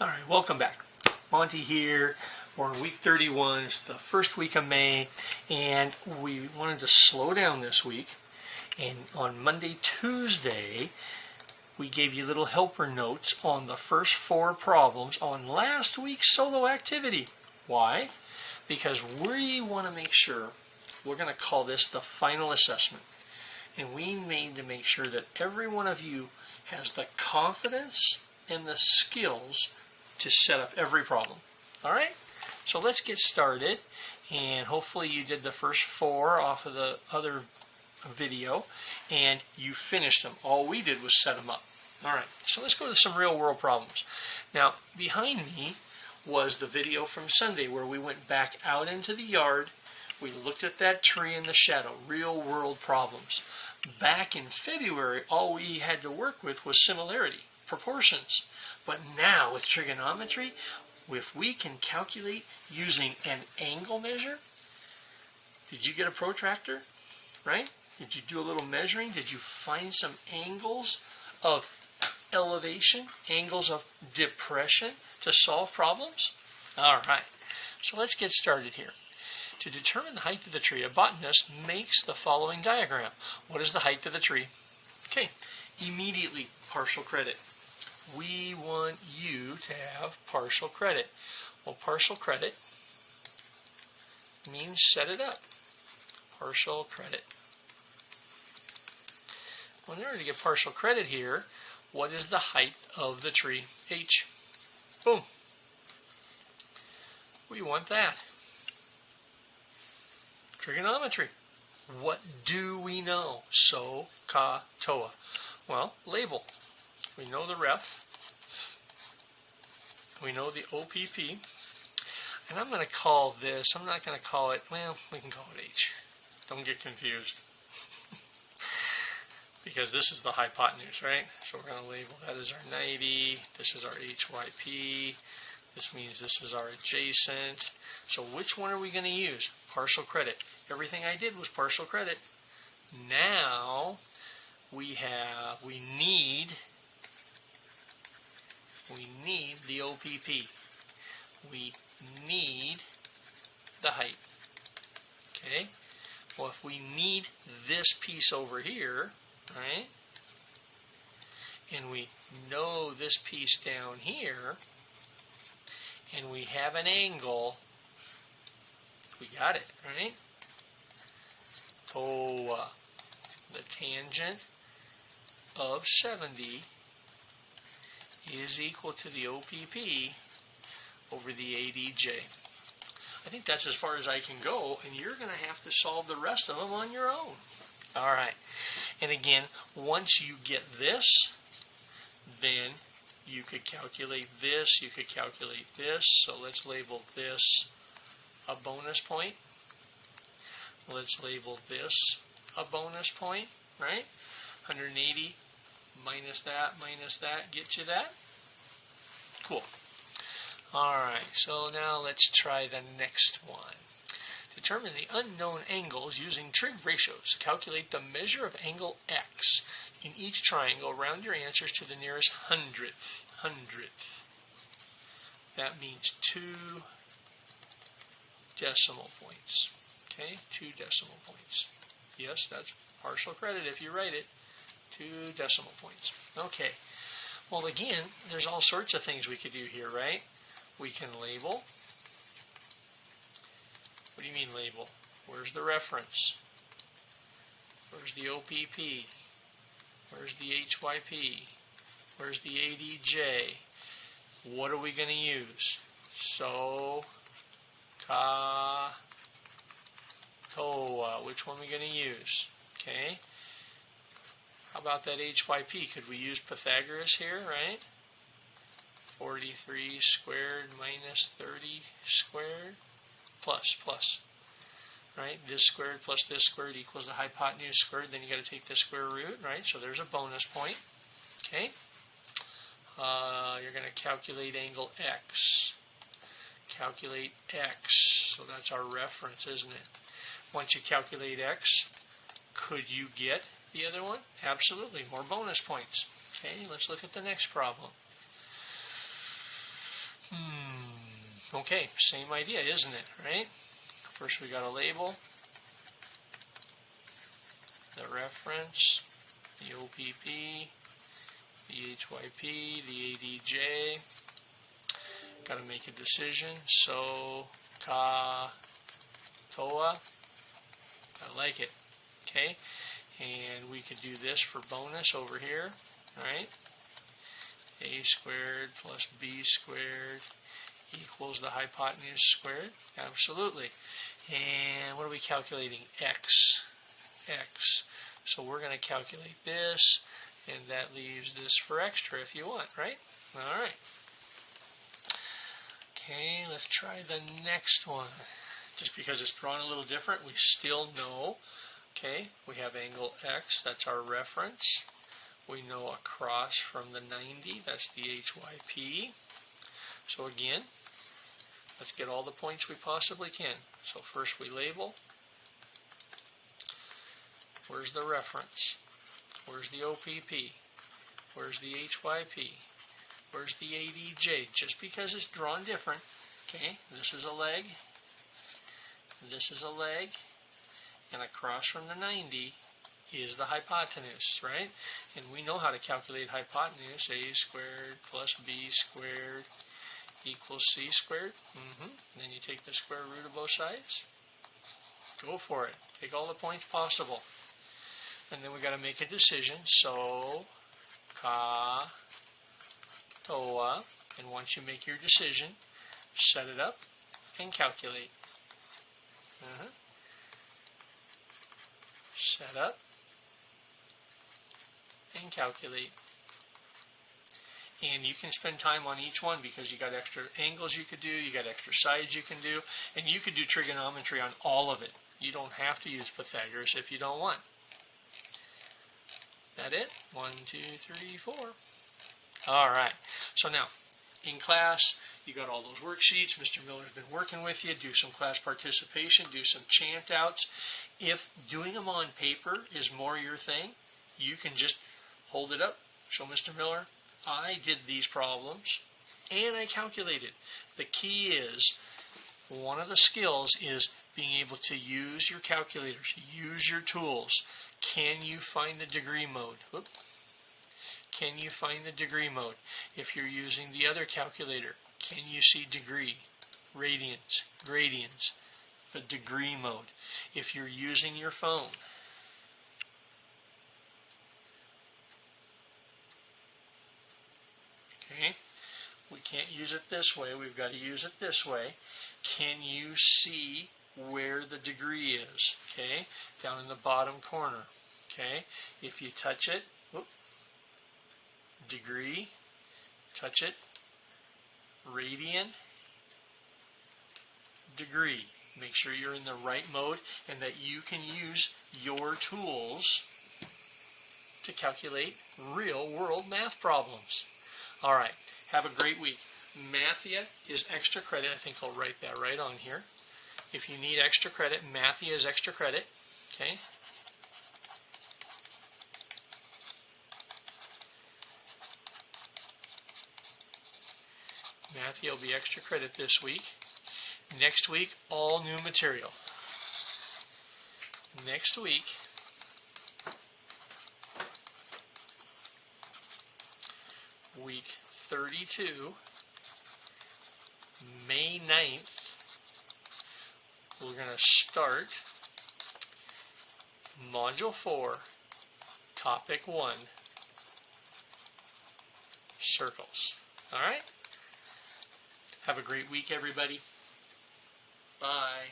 Alright, welcome back. Monty here. We're on week 31. It's the first week of May, and we wanted to slow down this week. And on Monday, Tuesday, we gave you little helper notes on the first 4 problems on last week's solo activity. Why? Because we want to make sure, we're going to call this the final assessment. And we need to make sure that every one of you has the confidence and the skills to set up every problem. Alright? So let's get started, and hopefully you did the first 4 off of the other video and you finished them. All we did was set them up. Alright, so let's go to some real world problems. Now, behind me was the video from Sunday where we went back out into the yard. We looked at that tree in the shadow, real world problems. Back in February, all we had to work with was similarity, proportions. But now with trigonometry, if we can calculate using an angle measure, did you get a protractor, right? Did you do a little measuring? Did you find some angles of elevation, angles of depression to solve problems? All right, so let's get started here. To determine the height of the tree, a botanist makes the following diagram. What is the height of the tree? Okay, immediately partial credit. We want you to have partial credit. Well, partial credit means set it up. Partial credit. Well, in order to get partial credit here, what is the height of the tree? H. Boom. We want that. Trigonometry. What do we know? So, ka, toa. Well, label. We know the ref. We know the OPP. And I'm going to call this, I'm not going to call it, well, we can call it H. Don't get confused. Because this is the hypotenuse, right? So we're going to label that as our 90. This is our HYP. This means this is our adjacent. So which one are we going to use? Partial credit. Everything I did was partial credit. Now we need the OPP. We need the height. Okay? Well, if we need this piece over here, right? And we know this piece down here, and we have an angle, we got it, right? Toa, the tangent of 70 is equal to the OPP over the ADJ. I think that's as far as I can go, and you're going to have to solve the rest of them on your own. All right. And again, once you get this, then you could calculate this, you could calculate this. So let's label this a bonus point. Let's label this a bonus point, right? 180 minus that gets you that. Cool. Alright, so now let's try the next one. Determine the unknown angles using trig ratios. Calculate the measure of angle x in each triangle. Round your answers to the nearest hundredth. That means 2 decimal points. Okay, 2 decimal points. Yes, that's partial credit if you write it. 2 decimal points. Okay. Well, again, there's all sorts of things we could do here, right? We can label. What do you mean label? Where's the reference? Where's the OPP? Where's the HYP? Where's the ADJ? What are we going to use? So, ka, toa. Which one are we going to use? Okay. How about that HYP? Could we use Pythagoras here, right? 43 squared minus 30 squared plus. Right? This squared plus this squared equals the hypotenuse squared. Then you got to take the square root, right? So there's a bonus point. Okay? You're going to calculate angle x. Calculate x. So that's our reference, isn't it? Once you calculate x, could you get the other one? Absolutely. More bonus points. Okay, let's look at the next problem. Okay, same idea, isn't it, right? First we got a label, the reference, the OPP, the HYP, the ADJ. Got to make a decision. So, TOA. I like it. Okay, and we could do this for bonus over here, right? A squared plus B squared equals the hypotenuse squared. Absolutely. And what are we calculating? X. So we're going to calculate this, and that leaves this for extra if you want, right? All right. Okay, let's try the next one. Just because it's drawn a little different, we still know, okay, we have angle X, that's our reference. We know across from the 90, that's the HYP. So again, let's get all the points we possibly can. So first we label. Where's the reference? Where's the OPP? Where's the HYP? Where's the ADJ? Just because it's drawn different, okay, this is a leg, this is a leg, and across from the 90 is the hypotenuse, right? And we know how to calculate hypotenuse. A squared plus B squared equals C squared. Then you take the square root of both sides. Go for it. Take all the points possible. And then we got to make a decision. So, TOA. And once you make your decision, set it up and calculate. Set up and calculate. And you can spend time on each one because you got extra angles you could do, you got extra sides you can do, and you could do trigonometry on all of it. You don't have to use Pythagoras if you don't want. That it? 1, 2, 3, 4. All right. So now, in class, you got all those worksheets. Mr. Miller's been working with you. Do some class participation. Do some chant outs. If doing them on paper is more your thing, you can just hold it up. Show Mr. Miller, I did these problems and I calculated. The key is, one of the skills is being able to use your calculators, use your tools. Can you find the degree mode? Whoop. Can you find the degree mode? If you're using the other calculator, can you see degree, radians, gradients, the degree mode? If you're using your phone, okay, we can't use it this way, we've got to use it this way. Can you see where the degree is? Okay, down in the bottom corner. Okay, if you touch it, whoop, degree, touch it, radian, degree. Make sure you're in the right mode and that you can use your tools to calculate real world math problems. All right, have a great week. Mathia is extra credit. I think I'll write that right on here. If you need extra credit, Mathia is extra credit. Okay. Mathia will be extra credit this week. Next week, all new material. Next week, week 32, May 9th, we're going to start Module 4, Topic 1, Circles. All right? Have a great week, everybody. Bye.